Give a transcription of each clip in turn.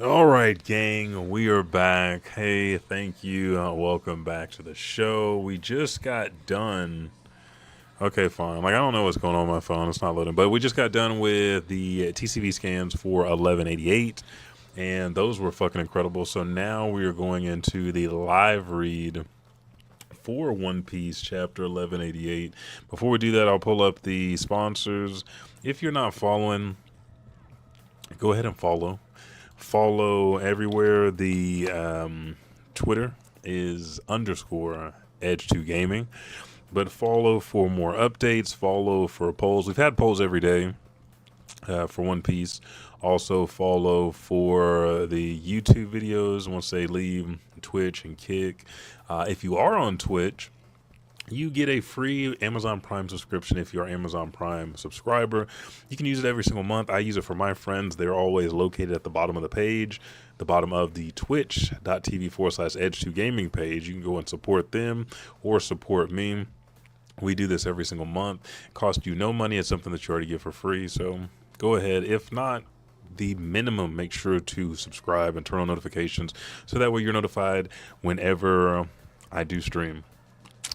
All right, gang, we are back. Hey, thank you. Welcome back to the show. We just got done. Okay, fine. Like, I don't know what's going on with my phone. It's not loading. But we just got done with the TCV scans for 1188, and those were fucking incredible. So now we are going into the live read for One Piece chapter 1188. Before we do that, I'll pull up the sponsors. If you're not following, go ahead and follow. Follow everywhere. The Twitter is underscore Edge2 Gaming. But follow for more updates. Follow for polls. We've had polls every day for One Piece. Also follow for the YouTube videos once they leave Twitch and Kick. If you are on Twitch, you get a free Amazon Prime subscription if you're an Amazon Prime subscriber. You can use it every single month. I use it for my friends. They're always located at the bottom of the page, the bottom of the twitch.tv/Edge2 Gaming page. You can go and support them or support me. We do this every single month. It costs you no money. It's something that you already get for free. So go ahead. If not, the minimum, make sure to subscribe and turn on notifications so that way you're notified whenever I do stream.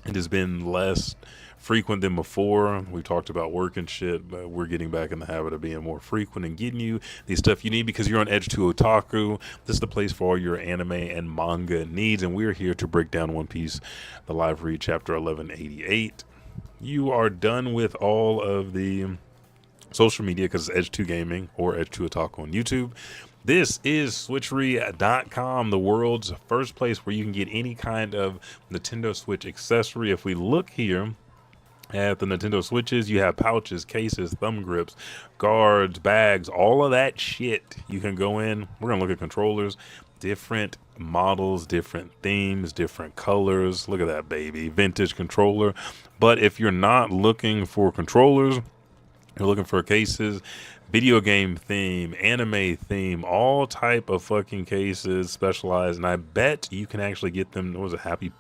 It has been less frequent than before. We talked about work and shit, but we're getting back in the habit of being more frequent and getting you the stuff you need because you're on Edge to Otaku. This is the place for all your anime and manga needs, and we're here to break down One Piece, the live read, chapter 1188. You are done with all of the social media because it's Edge2 Gaming or Edge2 Otaku on YouTube. This is Switchery.com, the world's first place where you can get any kind of Nintendo Switch accessory. If we look here at the Nintendo Switches, you have pouches, cases, thumb grips, guards, bags, all of that shit. You can go in. We're going to look at controllers, different models, different themes, different colors. Look at that, baby. Vintage controller. But if you're not looking for controllers, you're looking for cases, video game theme, anime theme, all type of fucking cases, specialized, and I bet you can actually get them. What was it, Happy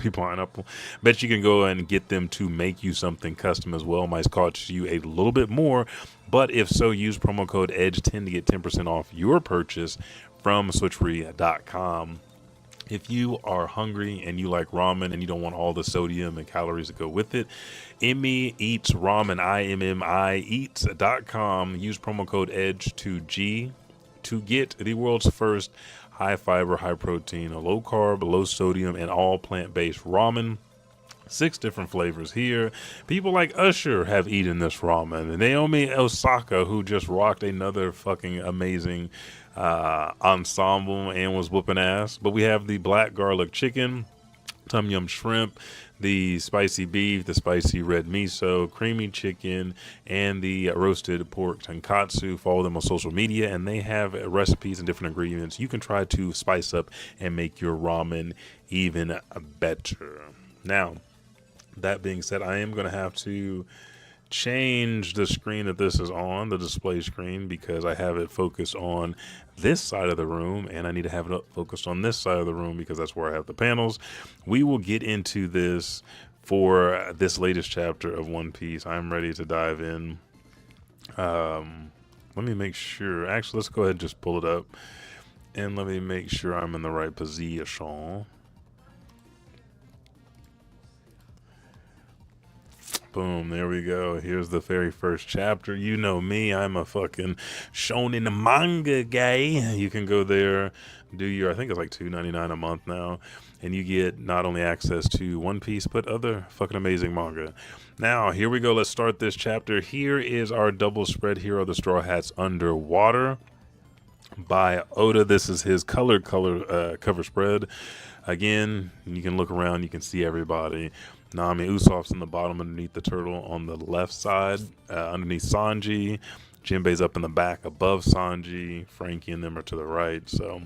Pineapple? Bet you can go and get them to make you something custom as well. Might cost you a little bit more, but if so, use promo code EDGE10 to get 10% off your purchase from Switchery.com. If you are hungry and you like ramen and you don't want all the sodium and calories that go with it, Emmy Eats Ramen, IMMI Eats.com. Use promo code EDGE2G to get the world's first high fiber, high protein, low carb, low sodium, and all plant-based ramen. 6 different flavors here. People like Usher have eaten this ramen. And Naomi Osaka, who just rocked another fucking amazing ensemble and was whooping ass. But we have the black garlic chicken, tom yum shrimp, the spicy beef, the spicy red miso, creamy chicken, and the roasted pork tonkatsu. Follow them on social media, and they have recipes and different ingredients you can try to spice up and make your ramen even better. Now, that being said, I am going to have to change the screen that this is on, the display screen, because I have it focused on this side of the room, and I need to have it focused on this side of the room because that's where I have the panels. We will get into this for this latest chapter of One Piece. I'm ready to dive in. Let me make sure. Actually, let's go ahead and just pull it up, and let me make sure I'm in the right position. Boom, there we go. Here's the very first chapter. You know me, I'm a fucking shonen manga guy. You can go there, do your, I think it's like $2.99 a month now, and you get not only access to One Piece, but other fucking amazing manga. Now, here we go. Let's start this chapter. Here is our double spread here of the Straw Hats Underwater by Oda. This is his cover spread. Again, you can look around, you can see everybody. Nami Usopp's in the bottom underneath the turtle on the left side, underneath Sanji. Jinbe's up in the back above Sanji. Frankie and them are to the right. So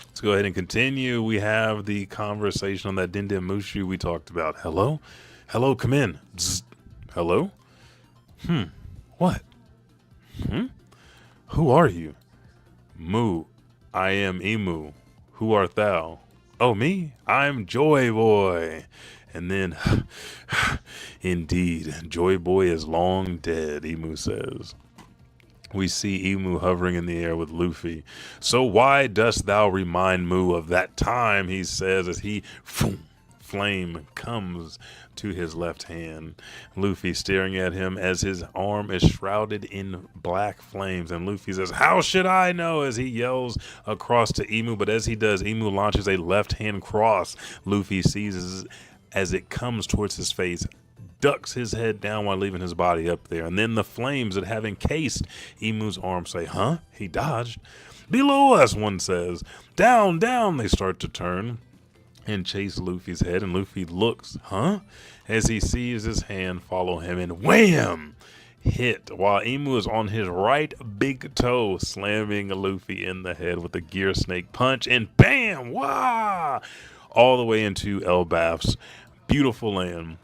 let's go ahead and continue. We have the conversation on that Den Den Mushi we talked about. Hello? Hello, come in. Zzz. Hello? What? Who are you? Mu. I am Imu. Who art thou? Oh, me? I'm Joy Boy. And then, indeed, Joy Boy is long dead, Imu says. we see Imu hovering in the air with Luffy. So why dost thou remind Mu of that time, he says as he flame comes to his left hand. Luffy staring at him as his arm is shrouded in black flames, and Luffy says, how should I know, as he yells across to Imu. But as he does, Imu launches a left hand cross. Luffy seizes as it comes towards his face, ducks his head down while leaving his body up there, and then the flames that have encased Imu's arm say, huh? He dodged. Below us, one says. Down, down, they start to turn and chase Luffy's head, and Luffy looks, huh? As he sees his hand follow him, and wham! Hit while Imu is on his right big toe, slamming Luffy in the head with a gear snake punch, and bam! Wah! All the way into Elbaf's beautiful land.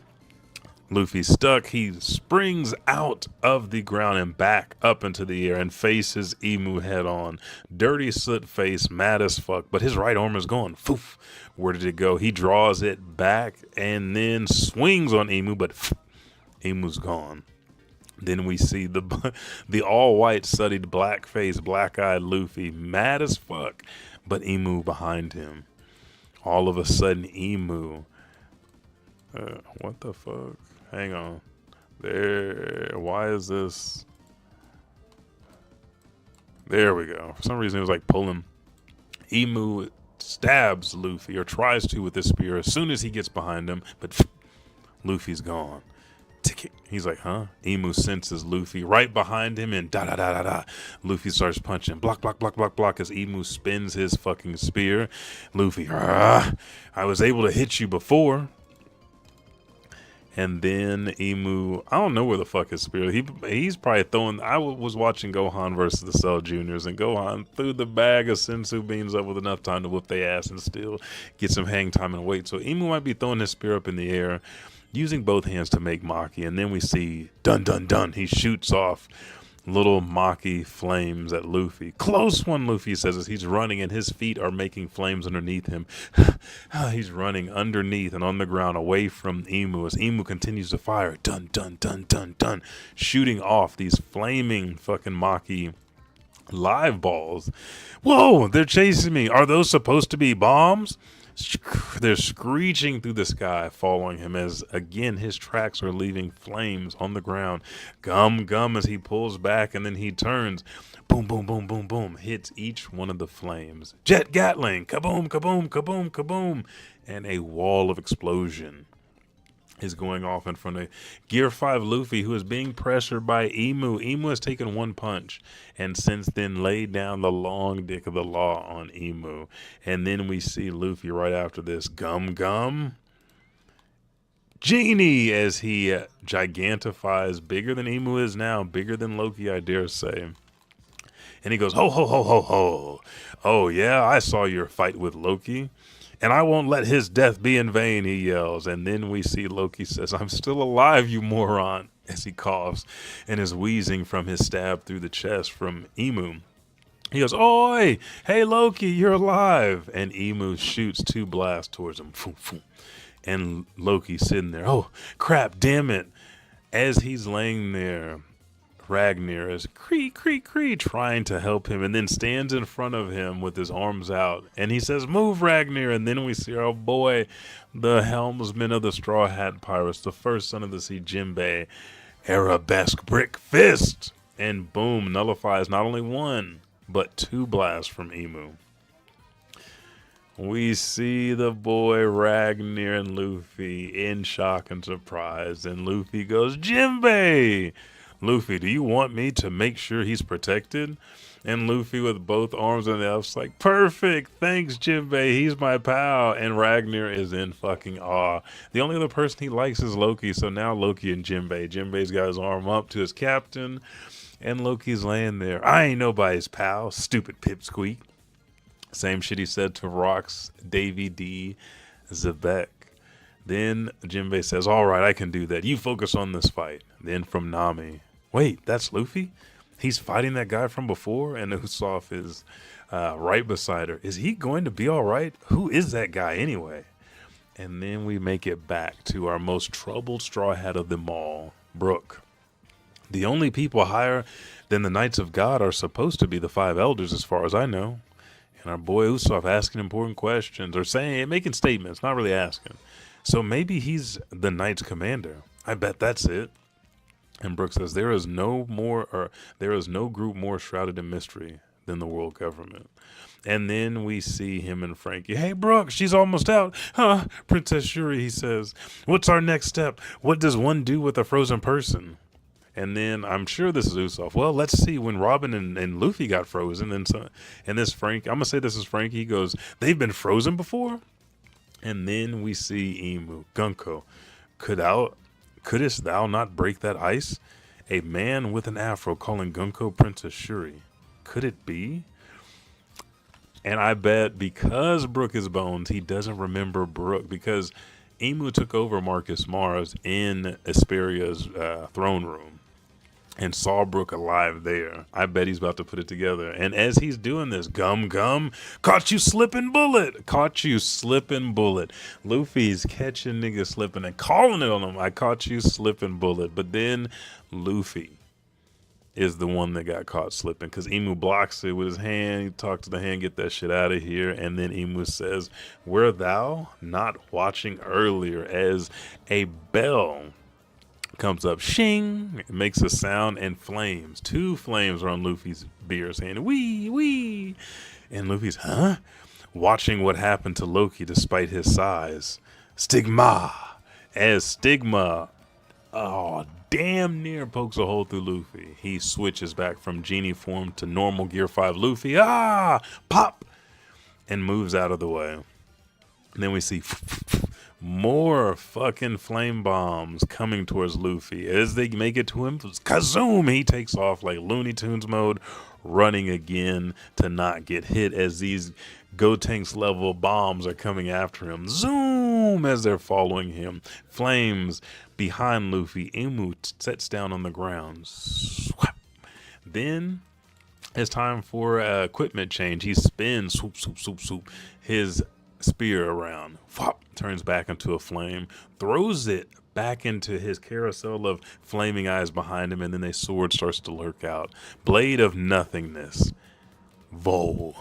Luffy stuck, he springs out of the ground and back up into the air and faces Imu head on. Dirty soot face, mad as fuck, but his right arm is gone. Foof. Where did it go? He draws it back and then swings on Imu, but Imu's gone. Then we see the all-white, studied, black-faced, black-eyed Luffy, mad as fuck, but Imu behind him. All of a sudden, Imu... what the fuck? Hang on. There. Why is this? There we go. For some reason, it was like pulling. Imu stabs Luffy, or tries to, with his spear as soon as he gets behind him, but Luffy's gone. He's like, huh? Imu senses Luffy right behind him, and da-da-da-da-da. Luffy starts punching. Block, block, block, block, block, as Imu spins his fucking spear. Luffy, I was able to hit you before. And then Imu, I don't know where the fuck his spear. He's probably throwing. I was watching Gohan versus the Cell Juniors, and Gohan threw the bag of sensu beans up with enough time to whoop their ass and still get some hang time and weight. So Imu might be throwing his spear up in the air, using both hands to make Maki. And then we see dun dun dun. He shoots off little Maki flames at Luffy. Close one, Luffy says, as he's running and his feet are making flames underneath him. He's running underneath and on the ground away from Imu as Imu continues to fire. Dun, dun, dun, dun, dun. Shooting off these flaming fucking Maki live balls. Whoa, they're chasing me. Are those supposed to be bombs? They're screeching through the sky, following him as, again, his tracks are leaving flames on the ground. Gum, gum, as he pulls back, and then he turns. Boom, boom, boom, boom, boom. Hits each one of the flames. Jet Gatling. Kaboom, kaboom, kaboom, kaboom. And a wall of explosion is going off in front of Gear 5 Luffy, who is being pressured by Imu. Imu has taken one punch and since then laid down the long dick of the law on Imu. And then we see Luffy right after this. Gum gum. Genie, as he gigantifies, bigger than Imu is now, bigger than Loki, I dare say. And he goes, ho, ho, ho, ho, ho. Oh, yeah, I saw your fight with Loki. And I won't let his death be in vain, he yells. And then we see Loki says, I'm still alive, you moron, as he coughs and is wheezing from his stab through the chest from Imu. He goes, oi, hey, Loki, you're alive. And Imu shoots 2 blasts towards him. And Loki's sitting there, oh, crap, damn it. As he's laying there, Ragnir is cree, trying to help him, and then stands in front of him with his arms out, and he says, move, Ragnir. And then we see our boy, the helmsman of the Straw Hat Pirates, the first son of the sea, Jinbe, Arabesque Brick Fist, and boom, nullifies not only 1, but 2 blasts from Imu. We see the boy Ragnir and Luffy in shock and surprise, and Luffy goes, Jinbe! Luffy, do you want me to make sure he's protected? And Luffy with both arms on the F's like, perfect, thanks, Jinbe, he's my pal. And Ragnir is in fucking awe. The only other person he likes is Loki, so now Loki and Jinbe. Jinbe's got his arm up to his captain, and Loki's laying there. I ain't nobody's pal, stupid pipsqueak. Same shit he said to Rock's Davy D. Zebek. Then Jinbe says, all right, I can do that. You focus on this fight. Then from Nami, wait, that's Luffy? He's fighting that guy from before? And Usopp is right beside her. Is he going to be all right? Who is that guy anyway? And then we make it back to our most troubled Straw Hat of them all, Brook. The only people higher than the Knights of God are supposed to be the 5 elders, as far as I know. And our boy Usopp asking important questions or making statements, not really asking. So maybe he's the Knights commander. I bet that's it. And Brooke says there is no group more shrouded in mystery than the world government. And then we see him and Frankie. Hey, Brooke, she's almost out. Huh? Princess Shuri, he says. What's our next step? What does one do with a frozen person? And then I'm sure this is Usopp. Well, let's see when Robin and Luffy got frozen. And this Frank, I'm going to say this is Frankie. He goes, they've been frozen before? And then we see Imu. Gunko, couldst thou not break that ice? A man with an afro calling Gunko Princess Shuri. Could it be? And I bet because Brooke is Bones, he doesn't remember Brooke because Imu took over Marcus Mars in Asperia's throne room and saw Brooke alive there. I bet he's about to put it together. And as he's doing this, gum, caught you slipping bullet. Caught you slipping bullet. Luffy's catching niggas slipping and calling it on him. I caught you slipping bullet. But then Luffy is the one that got caught slipping because Imu blocks it with his hand. He talks to the hand, get that shit out of here. And then Imu says, were thou not watching earlier? As a bell comes up, shing, it makes a sound and flames. 2 flames are on Luffy's beard saying, wee. And Luffy's, huh? Watching what happened to Loki despite his size. Stigma. As Stigma, damn near pokes a hole through Luffy. He switches back from genie form to normal Gear 5 Luffy. Pop! And moves out of the way. And then we see more fucking flame bombs coming towards Luffy. As they make it to him, kazoom! He takes off like Looney Tunes mode, running again to not get hit as these Gotenks level bombs are coming after him. Zoom! As they're following him. Flames behind Luffy. Imu sets down on the ground. Swap. Then it's time for equipment change. He spins, swoop, his spear around. Whop, turns back into a flame. Throws it back into his carousel of flaming eyes behind him, and then a sword starts to lurk out. Blade of nothingness. Vol.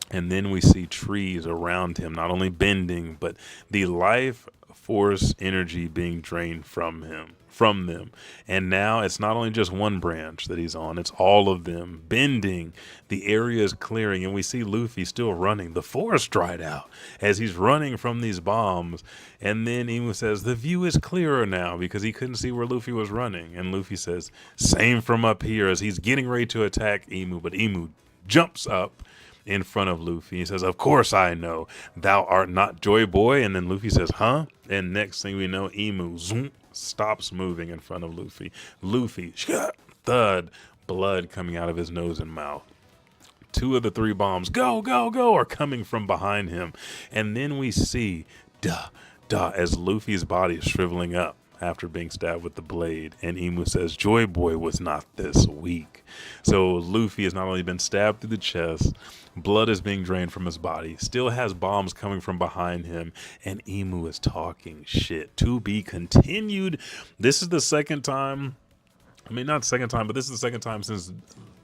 And then we see trees around him, not only bending, but the life force energy being drained from them. And now it's not only just one branch that he's on, it's all of them bending. The area is clearing, and we see Luffy still running. The forest dried out as he's running from these bombs. And then Imu says, the view is clearer now, because he couldn't see where Luffy was running. And Luffy says, same from up here, as he's getting ready to attack Imu, but Imu jumps up in front of Luffy. He says, of course I know. Thou art not Joy Boy. And then Luffy says, huh? And next thing we know, Imu zoom, stops moving in front of Luffy. Luffy, thud, blood coming out of his nose and mouth. 2 of the 3 bombs, go, are coming from behind him. And then we see, as Luffy's body is shriveling up after being stabbed with the blade. And Imu says, Joy Boy was not this weak. So Luffy has not only been stabbed through the chest, blood is being drained from his body, still has bombs coming from behind him, and Imu is talking shit. To be continued. This is the second time, not second time, but this is the second time since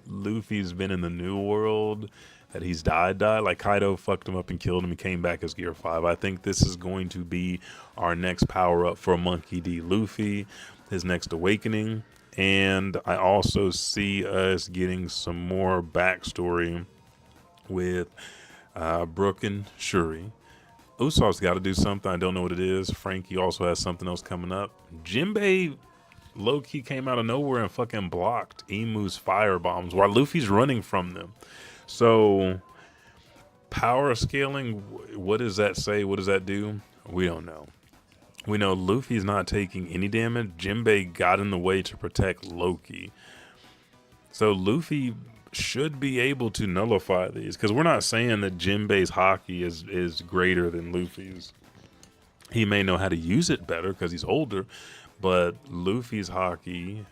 Luffy's been in the New World that he's died. Like Kaido fucked him up and killed him. He came back as Gear 5. I think this is going to be our next power up for Monkey D. Luffy, his next awakening. And I also see us getting some more backstory with Brooke and Shuri. Usopp's got to do something. I don't know what it is. Frankie also has something else coming up. Jinbe low-key came out of nowhere and fucking blocked Imu's fire bombs while Luffy's running from them. So power scaling, what does that say? What does that do? We don't know. We know Luffy's not taking any damage. Jinbe got in the way to protect Loki. So Luffy should be able to nullify these, because we're not saying that Jinbe's hockey is greater than Luffy's. He may know how to use it better because he's older, but Luffy's hockey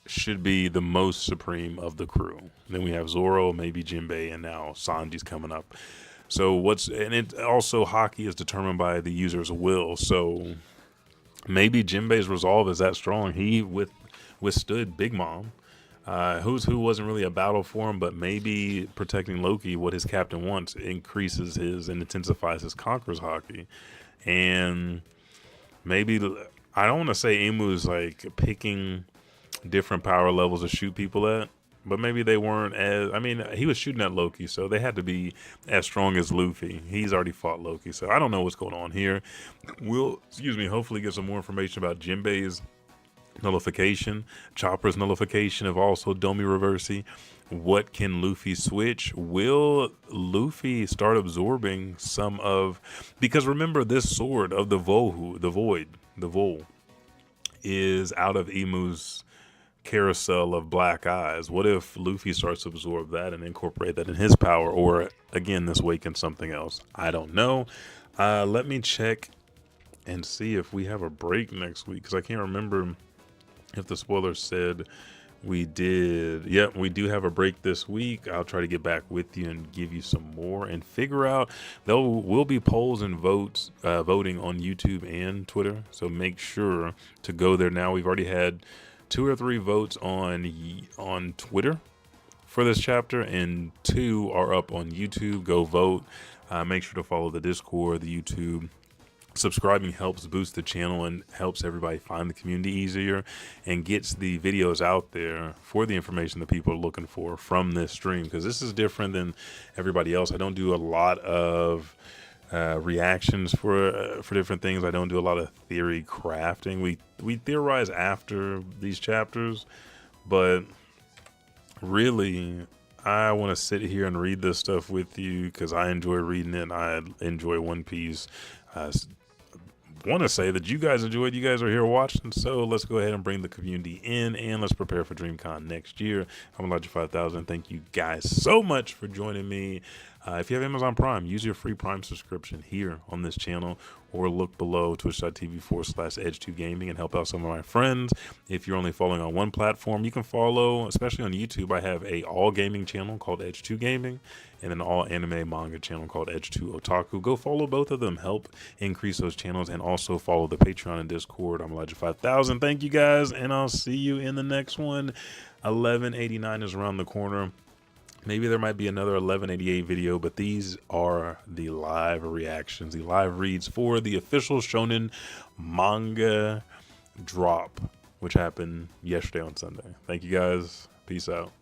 should be the most supreme of the crew. Then we have Zoro, maybe Jinbe, and now Sanji's coming up. So it also, hockey is determined by the user's will. So maybe Jinbe's resolve is that strong. He, with withstood Big Mom. Who's Who wasn't really a battle for him, but maybe protecting Loki, what his captain wants, increases his and intensifies his conqueror's hockey. And maybe, I don't want to say Imu's like picking different power levels to shoot people at, but maybe they weren't as, I mean, he was shooting at Loki, so they had to be as strong as Luffy. He's already fought Loki, so I don't know what's going on here. We'll, hopefully get some more information about Jinbe's nullification, Chopper's nullification of also Domi Reversi. What can Luffy switch? Will Luffy start absorbing some of, because remember, this sword of the Vol is out of Imu's carousel of black eyes. What if Luffy starts to absorb that and incorporate that in his power? Or again, this wakens something else. I don't know. Let me check and see if we have a break next week, because I can't remember if the spoiler said we did. Yep, we do have a break this week. I'll try to get back with you and give you some more and figure out. There will be polls and votes, voting on YouTube and Twitter, so make sure to go there now. We've already had 2 or 3 votes on Twitter for this chapter, and 2 are up on YouTube. Go vote. Make sure to follow the Discord, the YouTube. Subscribing helps boost the channel and helps everybody find the community easier and gets the videos out there for the information that people are looking for from this stream, because this is different than everybody else. I don't do a lot of reactions for different things. I don't do a lot of theory crafting. We theorize after these chapters, but really I want to sit here and read this stuff with you because I enjoy reading it. I enjoy One Piece. Want to say that you guys enjoyed. You guys are here watching, so let's go ahead and bring the community in and let's prepare for DreamCon next year. I'm Elijah 5000. Thank you guys so much for joining me. If you have Amazon Prime, use your free Prime subscription here on this channel, or look below twitch.tv/Edge2Gaming and help out some of my friends. If you're only following on one platform, you can follow, especially on YouTube. I have a all gaming channel called Edge2Gaming and an all anime manga channel called Edge2Otaku. Go follow both of them. Help increase those channels, and also follow the Patreon and Discord. I'm Elijah 5000. Thank you guys, and I'll see you in the next one. 1189 is around the corner. Maybe there might be another 1188 video, but these are the live reactions, the live reads for the official Shonen manga drop, which happened yesterday on Sunday. Thank you guys. Peace out.